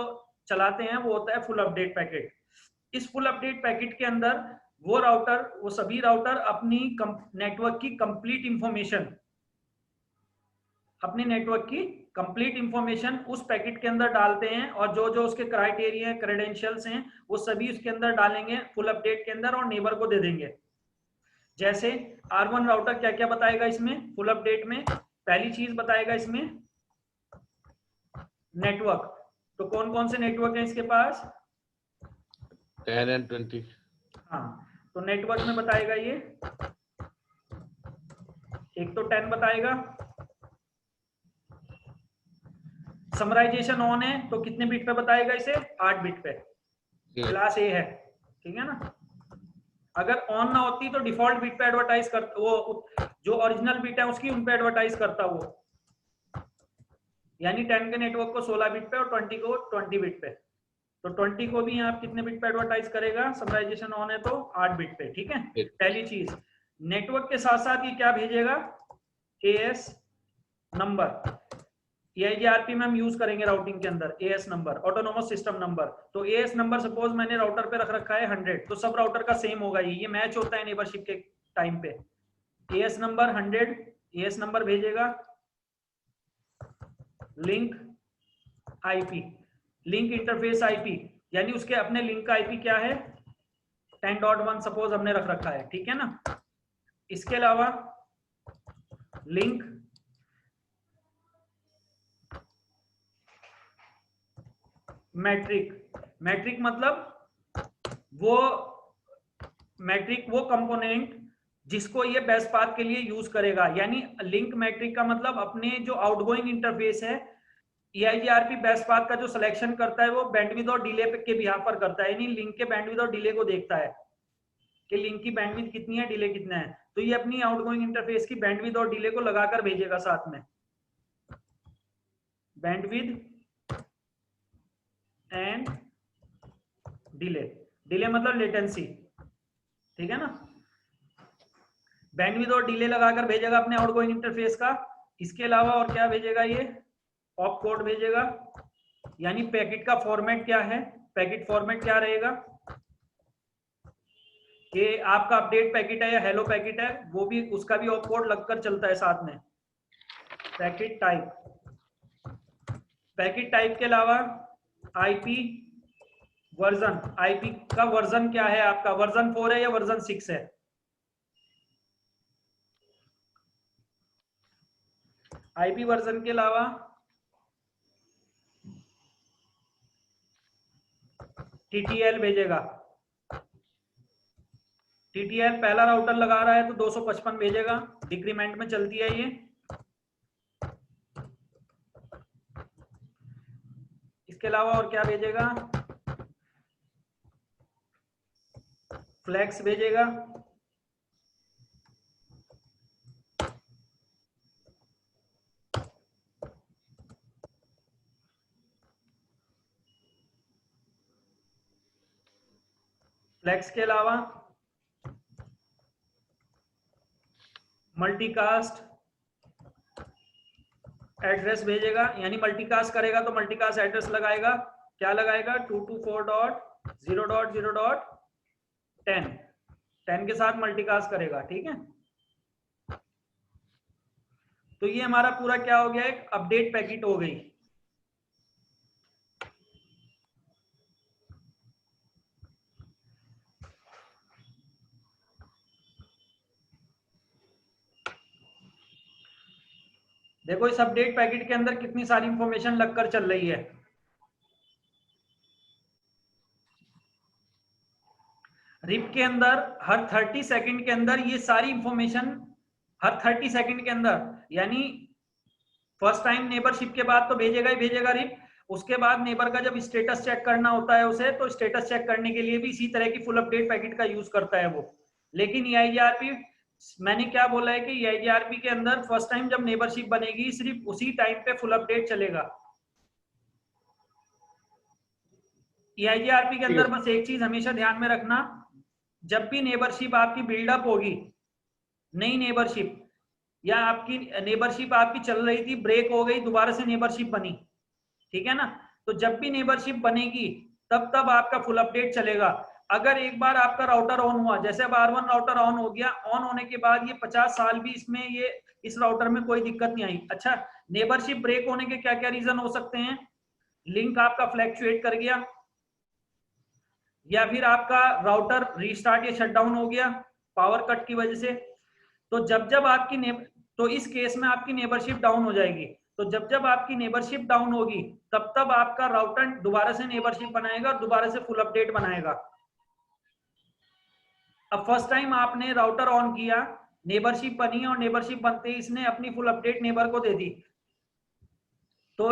चलाते हैं वो होता है फुल अपडेट पैकेट। इस फुल अपडेट पैकेट के अंदर वो सभी राउटर अपनी नेटवर्क की कंप्लीट इंफॉर्मेशन, अपने नेटवर्क की कंप्लीट इंफॉर्मेशन उस पैकेट के अंदर डालते हैं, और जो जो उसके क्राइटेरिया क्रेडेंशियल्स हैं वो सभी उसके अंदर डालेंगे फुल अपडेट के अंदर और नेबर को दे देंगे। जैसे R1 राउटर क्या क्या बताएगा इसमें फुल अपडेट में, पहली चीज बताएगा इसमें नेटवर्क। तो कौन कौन से नेटवर्क है इसके पास, 10 and 20। हाँ, तो नेटवर्क में बताएगा ये, एक तो 10 बताएगा। समराइजेशन ऑन है तो कितने बिट पे बताएगा इसे, 8 बिट पे, क्लास A है। ठीक है ना, अगर ऑन ना होती तो डिफॉल्ट बिट पे एडवर्टाइज कर, वो जो ओरिजिनल बिट है उसकी उन पे एडवर्टाइज करता वो, यानी 10 के नेटवर्क को 16 बिट पे और 20 को 20 बिट पे। तो 20 को भी आप कितने बिट पे एडवर्टाइज करेगा, समराइजेशन ऑन है तो 8 बिट पे। ठीक है, पहली चीज। नेटवर्क के साथ साथ ये क्या भेजेगा, AS नंबर। EIGRP में हम यूज करेंगे राउटिंग के अंदर AS number, autonomous system number. तो AS नंबर सपोज मैंने राउटर पे रख रखा है 100, तो सब राउटर का सेम होगा, ये मैच होता है नेबरशिप के टाइम पे। AS नंबर 100, AS नंबर भेजेगा, link IP, link interface IP, यानी उसके अपने लिंक का IP क्या है, 10.1 सपोज हमने रख रखा है। ठीक है ना, इसके अलावा लिंक मैट्रिक मतलब वो कंपोनेंट जिसको ये बेस्ट पाथ के लिए यूज करेगा। यानी लिंक मैट्रिक का मतलब अपने जो आउटगोइंग इंटरफेस है, EIGRP बेस्ट पाथ का जो सिलेक्शन करता है वो बैंडविड्थ और डिले के बिहाफ पर करता है, यानी लिंक के बैंडविड्थ और डिले को देखता है कि लिंक की बैंडविड्थ कितनी है, डिले कितना है। तो ये अपनी आउटगोइंग इंटरफेस की बैंडविड्थ और डिले को लगाकर भेजेगा साथ में, बैंडविड्थ एंड डिले। डिले मतलब लेटेंसी। ठीक है ना, बैंडविड्थ और डिले लगाकर भेजेगा अपने आउटगोइंग इंटरफेस का। इसके अलावा और क्या भेजेगा, ये ऑप कोड भेजेगा। यानी पैकेट का फॉर्मेट क्या है, पैकेट फॉर्मेट क्या रहेगा, कि आपका अपडेट पैकेट है या हेलो पैकेट है, वो भी, उसका भी ऑप कोड लगकर चलता है साथ में। पैकेट टाइप, पैकेट टाइप के अलावा आईपी वर्जन, आईपी का वर्जन क्या है आपका, वर्जन 4 है या वर्जन 6 है। आईपी वर्जन के अलावा टीटीएल भेजेगा। टीटीएल पहला राउटर लगा रहा है तो 255 भेजेगा, डिक्रीमेंट में चलती है ये। इसके अलावा और क्या भेजेगा, फ्लैक्स भेजेगा। फ्लैक्स के अलावा मल्टीकास्ट एड्रेस भेजेगा, यानी मल्टीकास्ट करेगा तो मल्टीकास्ट एड्रेस लगाएगा। क्या लगाएगा, 224.0.0.10 10 के साथ मल्टीकास्ट करेगा, ठीक है। तो ये हमारा पूरा क्या हो गया, एक अपडेट पैकेट हो गई। देखो इस अपडेट पैकेट के अंदर कितनी सारी इंफॉर्मेशन लगकर चल रही है। रिप के अंदर हर 30 सेकंड के अंदर ये सारी इंफॉर्मेशन, हर 30 सेकंड के अंदर, यानी फर्स्ट टाइम नेबरशिप के बाद तो भेजेगा ही भेजेगा रिप। उसके बाद नेबर का जब स्टेटस चेक करना होता है उसे, तो स्टेटस चेक करने के लिए भी इसी तरह की फुल अपडेट पैकेट का यूज करता है वो। लेकिन EIGRP, मैंने क्या बोला है कि EIGRP के अंदर फर्स्ट टाइम जब नेबरशिप बनेगी सिर्फ उसी टाइम पे फुल अपडेट चलेगा। EIGRP के अंदर बस एक चीज हमेशा ध्यान में रखना, जब भी नेबरशिप आपकी बिल्डअप होगी, नई नेबरशिप, या आपकी नेबरशिप आपकी चल रही थी, ब्रेक हो गई, दोबारा से नेबरशिप बनी, ठीक है ना, तो जब भी नेबरशिप बनेगी तब तब आपका फुल अपडेट चलेगा। अगर एक बार आपका राउटर ऑन हुआ, जैसे अब R1 राउटर ऑन हो गया, ऑन होने के बाद ये 50 साल भी इसमें ये इस राउटर में कोई दिक्कत नहीं आई। अच्छा, नेबरशिप ब्रेक होने के क्या क्या रीजन हो सकते हैं, लिंक आपका फ्लैक्चुएट कर गया, या फिर आपका राउटर रीस्टार्ट या शटडाउन हो गया पावर कट की वजह से। तो जब जब आपकी तो इस केस में आपकी नेबरशिप डाउन हो जाएगी। तो जब जब आपकी नेबरशिप डाउन होगी तब तब आपका राउटर दोबारा से नेबरशिप बनाएगा और दोबारा से फुल अपडेट बनाएगा। अब फर्स्ट टाइम आपने राउटर ऑन किया, नेबरशिप बनी, और नेबरशिप बनते ही इसने अपनी फुल अपडेट नेबर को दे दी, तो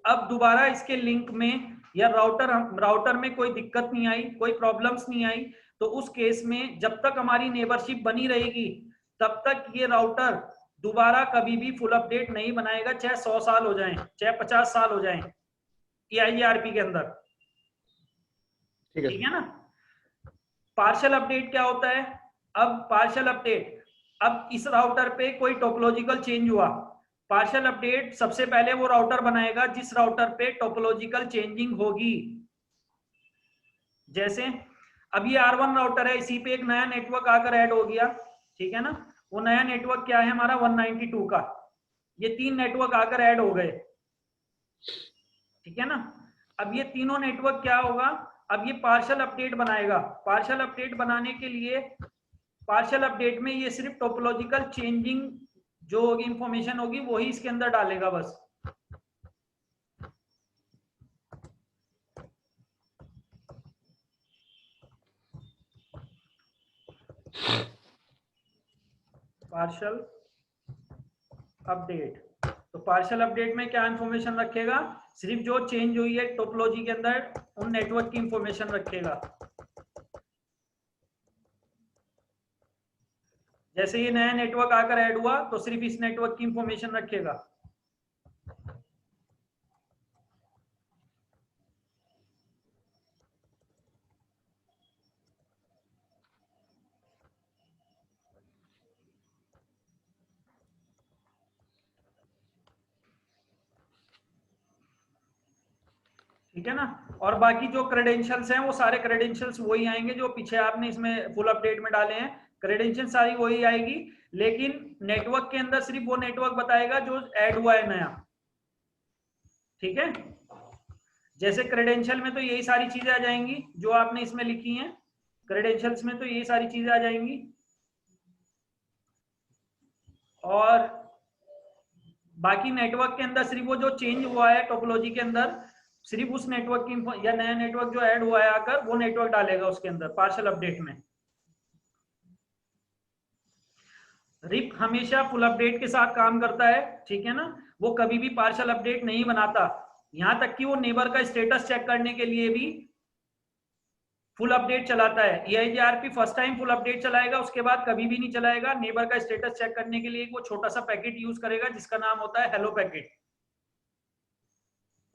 अब दोबारा इसके लिंक में या राउटर में कोई दिक्कत नहीं आई, कोई प्रॉब्लम्स नहीं आई, तो उस केस में जब तक हमारी नेबरशिप बनी रहेगी तब तक ये राउटर दोबारा कभी भी फुल अपडेट नहीं बनाएगा, चाहे 100 साल हो जाएं, चाहे 50 साल हो जाएं EIGRP के अंदर, ठीक है ना। पार्शियल अपडेट क्या होता है, अब पार्शियल अपडेट, अब इस राउटर पे कोई टोपोलॉजिकल चेंज हुआ, पार्शियल अपडेट सबसे पहले वो राउटर बनाएगा जिस राउटर पे टोपोलॉजिकल चेंजिंग होगी। जैसे अब ये R1 राउटर है, इसी पे एक नया नेटवर्क आकर ऐड हो गया, ठीक है ना। वो नया नेटवर्क क्या है हमारा 192 का, ये 3 नेटवर्क आकर ऐड हो गए, ठीक है ना। अब ये तीनों नेटवर्क क्या होगा, अब ये पार्शियल अपडेट बनाएगा। पार्शियल अपडेट बनाने के लिए, पार्शियल अपडेट में ये सिर्फ टोपोलॉजिकल चेंजिंग जो होगी, इंफॉर्मेशन होगी, वही इसके अंदर डालेगा बस। पार्शियल अपडेट, तो पार्शियल अपडेट में क्या इंफॉर्मेशन रखेगा, सिर्फ जो चेंज हुई है टोपोलॉजी के अंदर उन नेटवर्क की इंफॉर्मेशन रखेगा। जैसे ये नया नेटवर्क आकर ऐड हुआ तो सिर्फ इस नेटवर्क की इंफॉर्मेशन रखेगा। ठीक है ना। और बाकी जो क्रेडेंशियल्स हैं वो सारे क्रेडेंशियल्स वही आएंगे जो पीछे आपने इसमें फुल अपडेट में डाले हैं, क्रेडेंशियल सारी वही आएगी, लेकिन नेटवर्क के अंदर सिर्फ वो नेटवर्क बताएगा जो ऐड हुआ है नया। ठीक है, जैसे क्रेडेंशियल में तो यही सारी चीजें आ जाएंगी जो आपने इसमें लिखी हैं, क्रेडेंशियल्स में तो यही सारी चीजें आ जाएंगी। और बाकी नेटवर्क के अंदर सिर्फ वो जो चेंज हुआ है टोपोलॉजी के अंदर, सिर्फ उस नेटवर्क की या नया नेटवर्क जो ऐड हुआ है आकर वो नेटवर्क डालेगा उसके अंदर पार्शियल अपडेट में। रिप हमेशा फुल अपडेट के साथ काम करता है, ठीक है ना, वो कभी भी पार्शियल अपडेट नहीं बनाता। यहां तक कि वो नेबर का स्टेटस चेक करने के लिए भी फुल अपडेट चलाता है। EIGRP first time full update चलाएगा, उसके बाद कभी भी नहीं चलाएगा। नेबर का स्टेटस चेक करने के लिए वो छोटा सा पैकेट यूज करेगा जिसका नाम होता है हेलो पैकेट,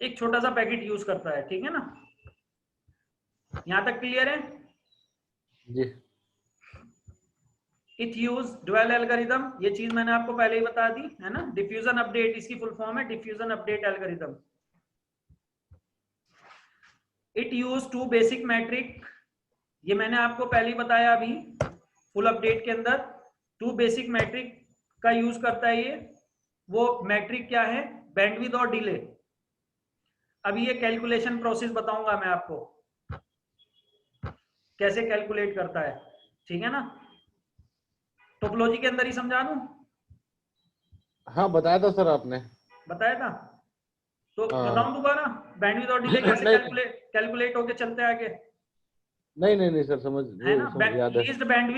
एक छोटा सा पैकेट यूज करता है। ठीक है ना, यहां तक क्लियर है जी। इट यूज ड्वेल एल्गोरिथम, ये चीज मैंने आपको पहले ही बता दी है ना। डिफ्यूजन अपडेट इसकी फुल फॉर्म है, diffusion update algorithm. It use two basic metric, ये मैंने आपको पहले ही बताया अभी फुल अपडेट के अंदर, टू बेसिक मैट्रिक का यूज करता है ये। वो मैट्रिक क्या है, बैंडविड्थ और डिले। अभी ये कैलकुलेशन प्रोसेस बताऊंगा मैं आपको कैसे कैलकुलेट करता है, ठीक है ना। टोपोलॉजी के अंदर ही समझा दूं? हाँ बताया था सर आपने। बताया था तो हाँ। बताऊं दोबारा, बैंडविड्थ और डिले कैसे नहीं कैलकुलेट होके चलते हैं आगे, नहीं सर, समझ है वो ना। समझ याद है।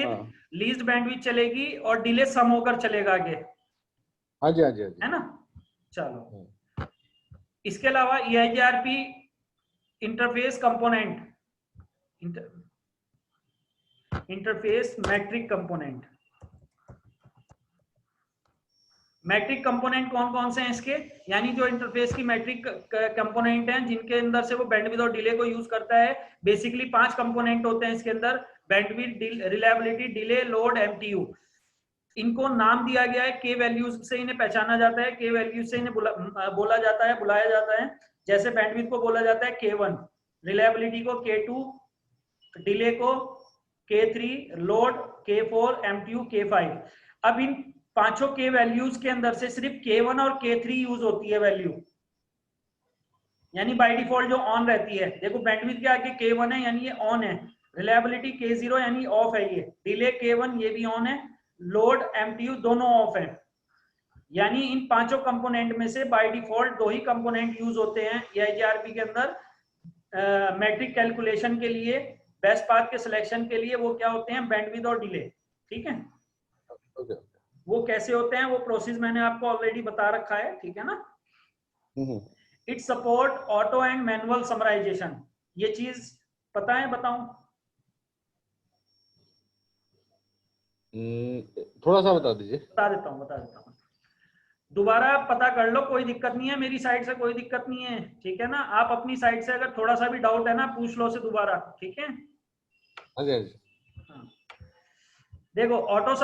हाँ लीस्ट बैंडविड्थ चलेगी और डिले सम होकर चलेगा आगे, हाँ जी हाँ जी हाँ जी। है ना। चलो, इसके अलावा EIGRP interface component, interface metric component. Metric component कौन कौन से हैं इसके, यानी जो इंटरफेस की मैट्रिक कंपोनेंट हैं जिनके अंदर से वो बैंडविड्थ और डिले को यूज करता है। बेसिकली 5 कंपोनेंट होते हैं इसके अंदर, bandwidth, reliability, delay, load, MTU। इनको नाम दिया गया है, के वैल्यूज से इन्हें पहचाना जाता है, के वैल्यूज से इन्हें बोला जाता है, बुलाया जाता है। जैसे बैंडविड्थ को बोला जाता है K1, रिलायबिलिटी को K2, डिले को K3, load K4, MTU K5। अब इन पांचों के वैल्यूज के अंदर से सिर्फ K1 और K3 यूज होती है वैल्यू, यानी बाय डिफॉल्ट जो ऑन रहती है। देखो बैंडविड्थ के आगे K1 है यानी ये ऑन है, रिलायबिलिटी K0 यानी ऑफ है ये, डिले K1 ये भी ऑन है, लोड MTU दोनों ऑफ है। यानी इन पांचों कंपोनेंट में से by default 2 he component use होते हैं EIGRP के अंदर मैट्रिक कैलकुलेशन के लिए, बेस्ट पाथ के सिलेक्शन के लिए। वो क्या होते हैं, बैंडविड्थ और डिले। ठीक है, वो कैसे होते हैं वो प्रोसेस मैंने आपको ऑलरेडी बता रखा है, ठीक है ना। It support auto and manual summarization, ये चीज पता है, बताऊं? थोड़ा सा बता दीजिए। बता देता हूं दोबारा पता कर लो, कोई दिक्कत नहीं है, मेरी साइड से कोई दिक्कत नहीं है, ठीक है ना। आप अपनी साइड से अगर थोड़ा सा भी डाउट है ना पूछ लो से दोबारा, ठीक है। हाँ जी हाँ जी। हाँ। देखो ऑटो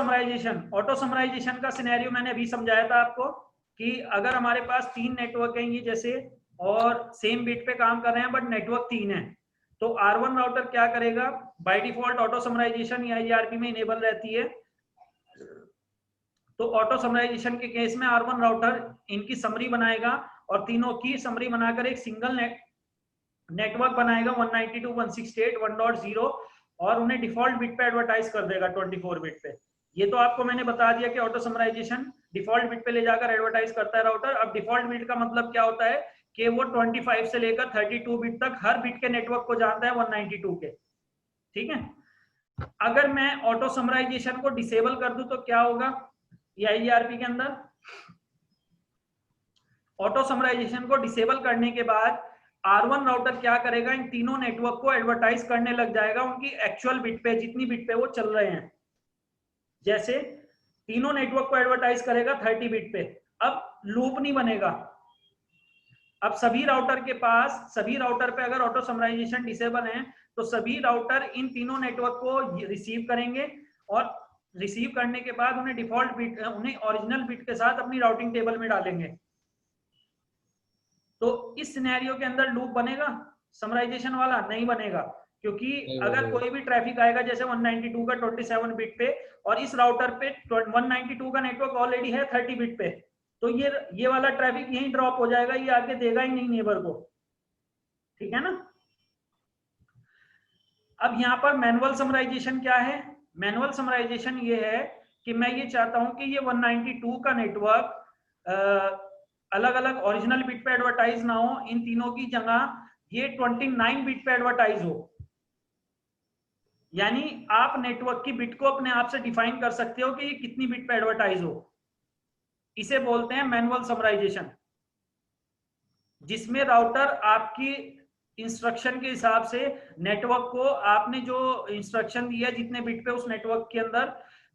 समराइजेशन का सिनेरियो मैंने अभी समझाया था आपको कि अगर हमारे पास 3 नेटवर्क हैं ये जैसे, और सेम बिट पे काम कर रहे हैं बट नेटवर्क 3 है, तो R1 राउटर क्या करेगा, by default auto summarization EIGRP में इनेबल रहती है। तो ऑटो समराइजेशन के केस में R1 राउटर इनकी समरी बनाएगा और तीनों की समरी बनाकर एक सिंगल नेटवर्क बनाएगा 192.168.1.0 और उन्हें डिफॉल्ट बिट पे एडवर्टाइज कर देगा 24 बिट पे। ये तो आपको मैंने बता दिया कि ऑटो समराइजेशन डिफॉल्ट बिट पे ले जाकर एडवर्टाइज करता है राउटर। अब डिफॉल्ट बिट का मतलब क्या होता है कि वो 25 से लेकर 32 बिट तक हर बिट के नेटवर्क को जानता है 192 के, ठीक है। अगर मैं ऑटो समराइजेशन को डिसेबल कर दूं तो क्या होगा, EIGRP के अंदर ऑटो समराइजेशन को डिसेबल करने के बाद R1 राउटर क्या करेगा, इन तीनों नेटवर्क को एडवर्टाइज करने लग जाएगा उनकी एक्चुअल बिट पे, जितनी बिट पे वो चल रहे हैं। जैसे तीनों नेटवर्क को एडवर्टाइज करेगा 30 बिट पे। अब लूप नहीं बनेगा, अब सभी राउटर के पास, सभी राउटर पे अगर ऑटो समराइजेशन डिसेबल है तो सभी राउटर इन तीनों नेटवर्क को रिसीव करेंगे और रिसीव करने के बाद उन्हें डिफॉल्ट बिट, उन्हें ओरिजिनल बिट के साथ अपनी राउटिंग टेबल में डालेंगे। तो इस सिनेरियो के अंदर लूप बनेगा समराइजेशन वाला? नहीं बनेगा, क्योंकि अगर कोई भी ट्रैफिक आएगा जैसे 192 का 27 बिट पे और इस राउटर पे 192 का नेटवर्क ऑलरेडी है 30 बिट पे, तो ये वाला ट्रैफिक यहीं ड्रॉप हो जाएगा, ये आगे देगा ही नहीं नेबर को, ठीक है ना। अब यहाँ पर मैनुअल समराइजेशन क्या है? मैनुअल समराइजेशन ये है कि मैं ये चाहता हूं कि ये 192 का नेटवर्क अलग अलग ओरिजिनल बिट पे एडवर्टाइज ना हो, इन तीनों की जगह ये 29 बिट पे एडवर्टाइज हो। यानी आप नेटवर्क की बिट को अपने आप से डिफाइन कर सकते हो कि ये कितनी बिट पे एडवर्टाइज हो। इसे बोलते हैं मैनुअल समराइजेशन, जिसमें राउटर आपकी इंस्ट्रक्शन के हिसाब से नेटवर्क को, आपने जो इंस्ट्रक्शन दिया जितने बिट पे उस नेटवर्क के अंदर,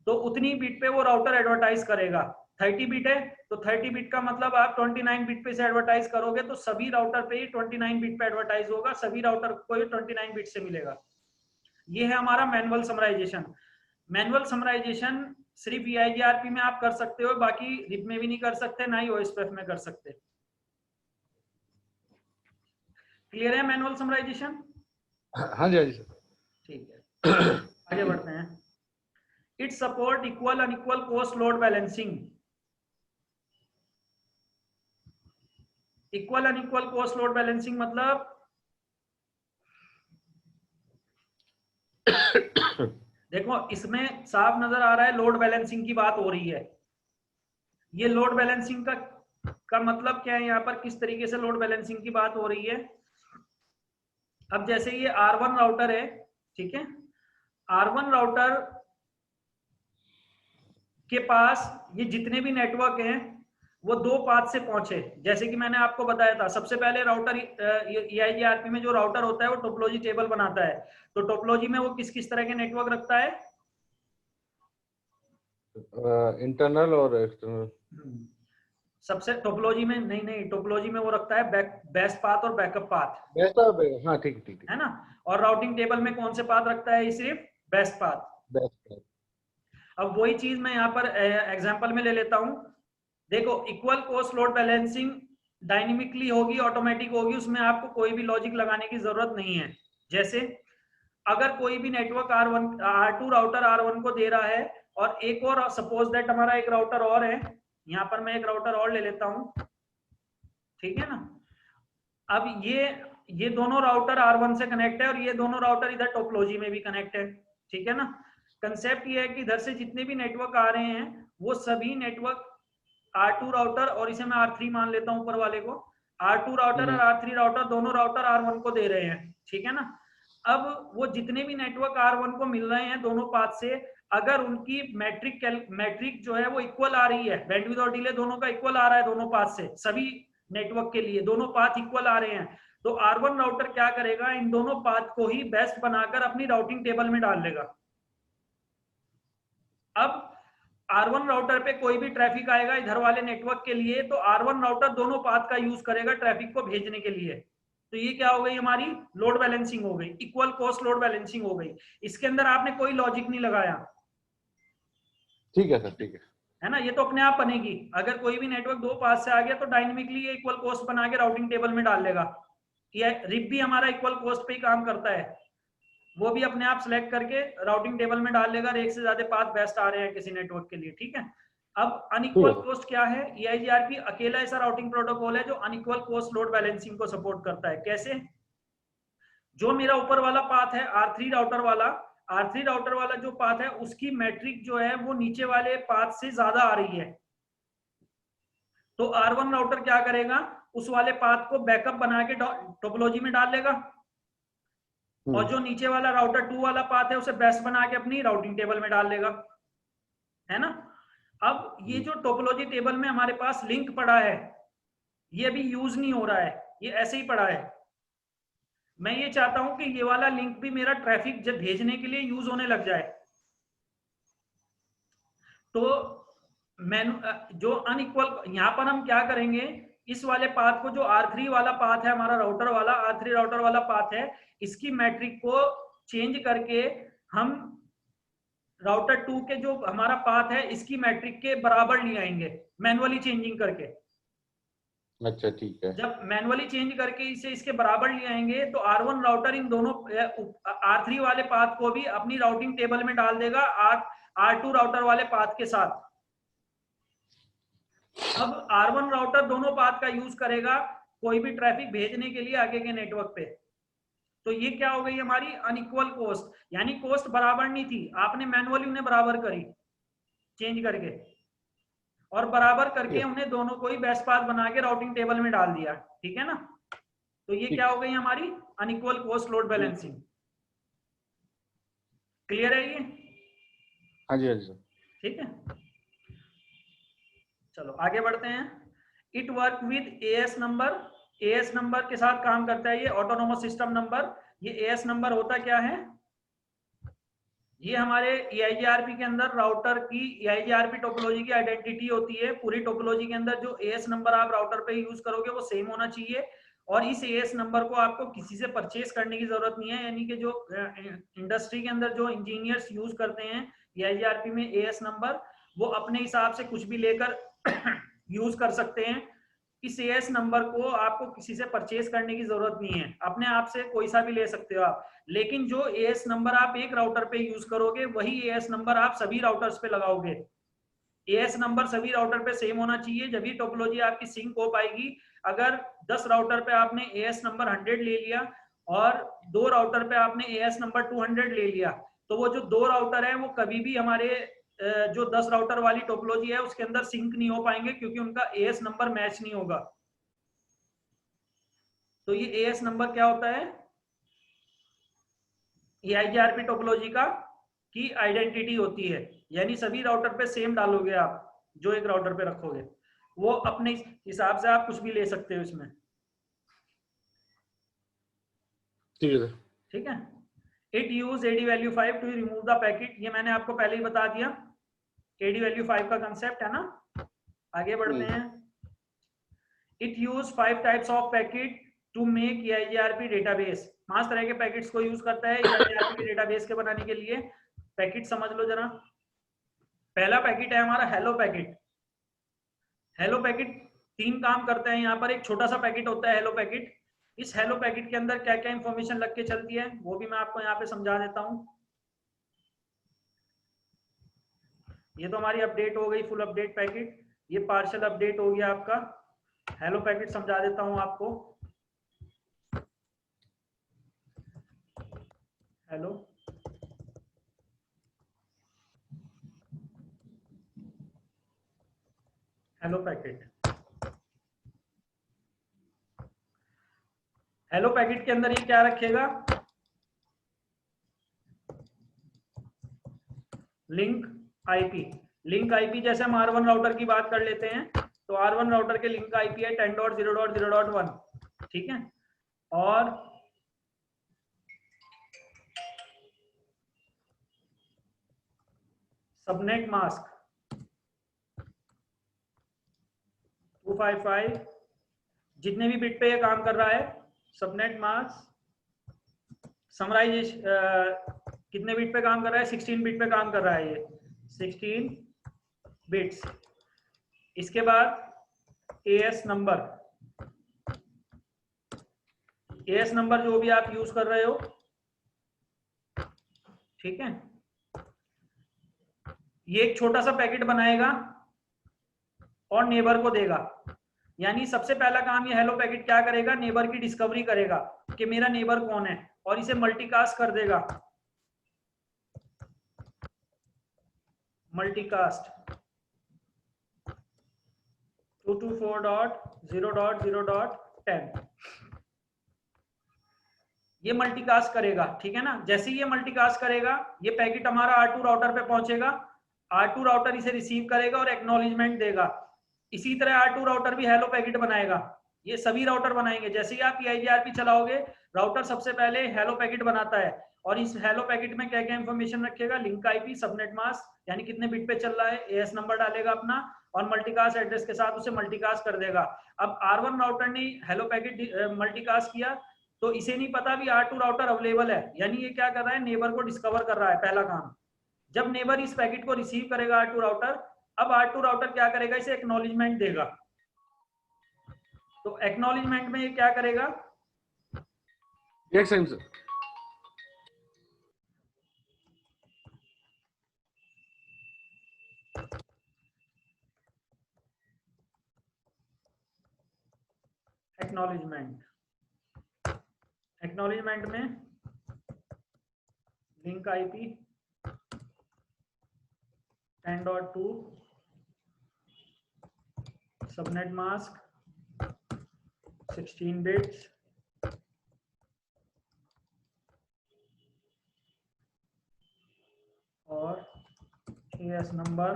तो उतनी बिट पे वो राउटर एडवर्टाइज करेगा। 30 बिट है तो 30 बिट का मतलब आप 29 बिट पे से एडवर्टाइज करोगे तो सभी राउटर पे ही 29 बिट पे एडवर्टाइज होगा, सभी राउटर को ही 29 बिट से मिलेगा। ये है हमारा मैनुअल समराइजेशन। मैनुअल समराइजेशन सिर्फ EIGRP में आप कर सकते हो, बाकी रिप में भी नहीं कर सकते, ना ही OSPF में कर सकते। क्लियर है मैनुअल समराइजेशन? हाँ जी, हाँ जी सर। ठीक है, आगे बढ़ते हैं। It support equal unequal cost load balancing. Equal unequal cost load balancing मतलब देखो इसमें साफ नजर आ रहा है लोड बैलेंसिंग की बात हो रही है। ये लोड बैलेंसिंग का मतलब क्या है? यहाँ पर किस तरीके से लोड बैलेंसिंग की बात हो रही है? अब जैसे ये R1 राउटर है, ठीक है, R1 राउटर के पास ये जितने भी नेटवर्क हैं वो दो पाथ से पहुंचे। जैसे कि मैंने आपको बताया था, सबसे पहले राउटर EIGRP में जो राउटर होता है वो टोपोलॉजी टेबल बनाता है। तो टोपोलॉजी में वो किस किस तरह के नेटवर्क रखता है? इंटरनल और एक्सटर्नल। सबसे टोपोलॉजी में नहीं, टोपोलॉजी में वो रखता है बेस्ट पाथ और बैकअप पाथ, हाँ ठीक ठीक है ना। और राउटिंग टेबल में कौन से पाथ रखता है? सिर्फ बेस्ट पाथ। बेस्ट। अब वही चीज मैं यहाँ पर एग्जांपल में ले लेता हूँ। देखो equal cost load balancing dynamically होगी, ऑटोमेटिक होगी, उसमें आपको कोई भी लॉजिक लगाने की जरूरत नहीं है। जैसे अगर कोई भी नेटवर्क R2 राउटर R1 को दे रहा है और एक और सपोज दैट हमारा एक राउटर और है, यहाँ पर मैं एक राउटर और ले लेता हूँ, ठीक है ना। अब ये दोनों राउटर R1 से कनेक्ट है और ये दोनों राउटर इधर टोपोलॉजी में भी कनेक्ट है, ठीक है ना। कंसेप्ट ये है कि इधर से जितने भी नेटवर्क आ रहे हैं वो सभी नेटवर्क R2 राउटर, और इसे मैं R3 मान लेता हूं ऊपर वाले को, R2 राउटर और R3 राउटर दोनों राउटर R1 को दे रहे हैं, ठीक है ना। अब वो जितने भी नेटवर्क R1 को मिल रहे हैं दोनों पाथ से, अगर उनकी मैट्रिक जो है वो इक्वल आ रही है, बैंडविड्थ और डिले दोनों का इक्वल आ रहा है दोनों पाथ से, सभी नेटवर्क के लिए दोनों पाथ इक्वल आ रहे हैं, तो R1 राउटर क्या करेगा? इन दोनों पाथ को ही बेस्ट बनाकर अपनी राउटिंग टेबल में डाल लेगा। अब R1 राउटर पे कोई भी ट्रैफिक आएगा इधर वाले नेटवर्क के लिए, तो R1 राउटर दोनों पाथ का यूज करेगा ट्रैफिक को भेजने के लिए। तो ये क्या हो गई? हमारी लोड बैलेंसिंग हो गई, इक्वल कोस्ट लोड बैलेंसिंग हो गई। इसके अंदर आपने कोई लॉजिक नहीं लगाया, ठीक है सर, ठीक है ना। ये तो अपने आप बनेगी। अगर कोई भी नेटवर्क दो पाथ से आ गया तो डायनेमिकली ये इक्वल कोस्ट बना के राउटिंग टेबल में डाल लेगा। ये रिप भी हमारा इक्वल कोस्ट पे ही काम करता है, वो भी अपने आप सिलेक्ट करके राउटिंग टेबल में डाल लेगा, एक से ज्यादा पाथ बेस्ट आ रहे हैं किसी नेटवर्क के लिए, ठीक है। अब अनइक्वल कोस्ट क्या है? EIGRP अकेला ऐसा राउटिंग प्रोटोकॉल है जो अनइक्वल कोस्ट लोड बैलेंसिंग को सपोर्ट करता है। कैसे? जो मेरा ऊपर वाला पाथ है R3 राउटर वाला जो पाथ है उसकी मैट्रिक जो है वो नीचे वाले पाथ से ज्यादा आ रही है, तो R1 राउटर क्या करेगा? उस वाले पाथ को बैकअप बना के टोपोलॉजी में डाल लेगा, और जो नीचे वाला राउटर 2 वाला पाथ है उसे बेस्ट बना के अपनी राउटिंग टेबल में डाल लेगा, है ना। अब ये जो टोपोलॉजी टेबल में हमारे पास लिंक पड़ा है ये अभी यूज नहीं हो रहा है, ये ऐसे ही पड़ा है। मैं ये चाहता हूं कि ये वाला लिंक भी मेरा ट्रैफिक जब भेजने के लिए यूज होने लग जाए। तो जो अनइक्वल, यहां पर हम क्या करेंगे? इस वाले पाथ को, जो R3 वाला पाथ है हमारा राउटर वाला, R3 राउटर वाला पाथ है, इसकी मैट्रिक को चेंज करके हम राउटर 2 के जो हमारा पाथ है इसकी मैट्रिक के बराबर ले आएंगे, मैनुअली चेंजिंग करके। अच्छा ठीक है। जब मैनुअली चेंज करके इसे इसके बराबर ले आएंगे तो R1 राउटर इन दोनों R3 वाले पाथ को भी अपनी राउटिंग टेबल में डाल देगा R2 राउटर वाले पाथ के साथ। अब R1 राउटर दोनों पाथ का यूज करेगा कोई भी ट्रैफिक भेजने के लिए आगे के नेटवर्क पे। तो ये क्या हो गई हमारी अनइक्वल कॉस्ट, यानी कॉस्ट बराबर नहीं थी, आपने मैनुअली उन्हें बराबर करी चेंज करके, और बराबर करके उन्हें दोनों को ही बेस्ट पाथ बना के राउटिंग टेबल में डाल दिया। ठीक है ना? तो ये क्या हो गई हमारी unequal cost load balancing. Clear है ये? हाँ जी, हाँ जी सर। ठीक है, चलो आगे बढ़ते हैं। It work with as number, as number के साथ काम करता है ये ऑटोनोमस सिस्टम नंबर। ये एएस नंबर होता क्या है? ये हमारे EIGRP के अंदर राउटर की EIGRP टोपोलॉजी की आइडेंटिटी होती है। पूरी टोपोलॉजी के अंदर जो एएस नंबर आप राउटर पे यूज करोगे वो सेम होना चाहिए, और इस एएस नंबर को आपको किसी से परचेज करने की जरूरत नहीं है। यानी कि जो इंडस्ट्री के अंदर जो इंजीनियर्स यूज करते हैं EIGRP में एएस नंबर, वो अपने हिसाब से कुछ भी लेकर यूज कर सकते हैं। इस एएस नंबर को आपको किसी से परचेज करने की जरूरत नहीं है, अपने आप से कोई सा भी ले सकते हो आप। लेकिन जो एएस नंबर आप एक राउटर पे यूज करोगे वही एएस नंबर आप सभी राउटर्स पे लगाओगे। एएस नंबर सभी राउटर पे सेम होना चाहिए, जब भी टोपोलॉजी आपकी सिंक हो पाएगी। अगर 10 राउटर पे आपने एएस नंबर 100 ले लिया और 2 राउटर पे आपने एएस नंबर 200 ले लिया, तो वो जो 2 राउटर है वो कभी भी हमारे जो 10 राउटर वाली टोपोलॉजी है उसके अंदर सिंक नहीं हो पाएंगे, क्योंकि उनका एएस नंबर मैच नहीं होगा। तो ये एएस नंबर क्या होता है? EIGRP टोपोलॉजी का की आइडेंटिटी होती है, यानी सभी राउटर पे सेम डालोगे आप, जो एक राउटर पे रखोगे वो अपने हिसाब से आप कुछ भी ले सकते हो इसमें। ठीक है सर। ठीक है। It use AD value 5 to remove the packet, ये मैंने आपको पहले ही बता दिया, AD वैल्यू 5 का कंसेप्ट है ना। आगे बढ़ते हैं। It use 5 types of packet to make EIGRP database, 5 तरह के पैकेट्स को यूज करता है EIGRP के डेटाबेस के बनाने के लिए। पैकेट समझ लो जरा। पहला पैकेट है हमारा हेलो पैकेट। हेलो पैकेट 3 काम करता है यहाँ पर। एक छोटा सा पैकेट होता है हेलो पैकेट। इस हेलो पैकेट के अंदर क्या क्या इंफॉर्मेशन लग के चलती है वो भी मैं आपको यहाँ पे समझा देता हूँ। ये तो हमारी अपडेट हो गई, फुल अपडेट पैकेट। ये पार्शियल अपडेट हो गया आपका। हेलो पैकेट समझा देता हूँ आपको। Hello hello packet, hello packet के अंदर ये क्या रखेगा? Link IP. लिंक आईपी जैसे हम R1 राउटर की बात कर लेते हैं, तो R1 राउटर के लिंक आईपी है 10.0.0.1। ठीक है। और सबनेट मास्क 255, जितने भी बिट पे ये काम कर रहा है। सबनेट मास्क समराइजेशन कितने बिट पे काम कर रहा है? 16 बिट पे काम कर रहा है ये, 16 बिट्स। इसके बाद एएस नंबर, एएस नंबर जो भी आप यूज कर रहे हो, ठीक है, ये एक छोटा सा पैकेट बनाएगा और नेबर को देगा। यानी सबसे पहला काम ये हेलो पैकेट क्या करेगा? नेबर की डिस्कवरी करेगा कि मेरा नेबर कौन है, और इसे मल्टीकास्ट कर देगा। मल्टीकास्ट 224.0.0.10 ये मल्टीकास्ट करेगा। ठीक है ना। जैसे ही ये मल्टीकास्ट करेगा ये पैकेट हमारा R2 राउटर पे पहुंचेगा। R2 राउटर इसे रिसीव करेगा और एक्नॉलेजमेंट देगा। इसी तरह R2 राउटर भी हेलो पैकेट बनाएगा। ये सभी राउटर बनाएंगे। जैसे ही आप EIGRP चलाओगे, राउटर सबसे पहले हेलो पैकेट बनाता है, और इस हेलो पैकेट में क्या क्या इंफॉर्मेशन रखेगा? लिंक आईपी, सबनेट मास्क यानी कितने बिट पे चल रहा है, एएस नंबर डालेगा अपना, और मल्टीकास्ट एड्रेस के साथ उसे मल्टीकास्ट कर देगा। अब R1 राउटर ने हेलो पैकेट मल्टीकास्ट किया, तो इसे नहीं पता भी R2 राउटर अवेलेबल है, यानी ये क्या कर रहा है? नेबर को डिस्कवर कर रहा है, पहला काम। जब नेबर इस पैकेट को रिसीव करेगा R2 राउटर, अब R2 राउटर क्या करेगा? इसे एक्नॉलेजमेंट देगा। तो एक्नॉलेजमेंट में ये क्या करेगा? Next time, sir. एक्नॉलेजमेंट में link IP 10.2 subnet mask 16 bits और AS नंबर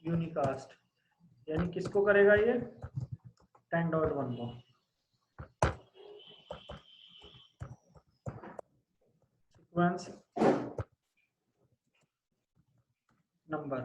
यूनिकास्ट, यानी किसको करेगा ये? 10.1 को। Sequence number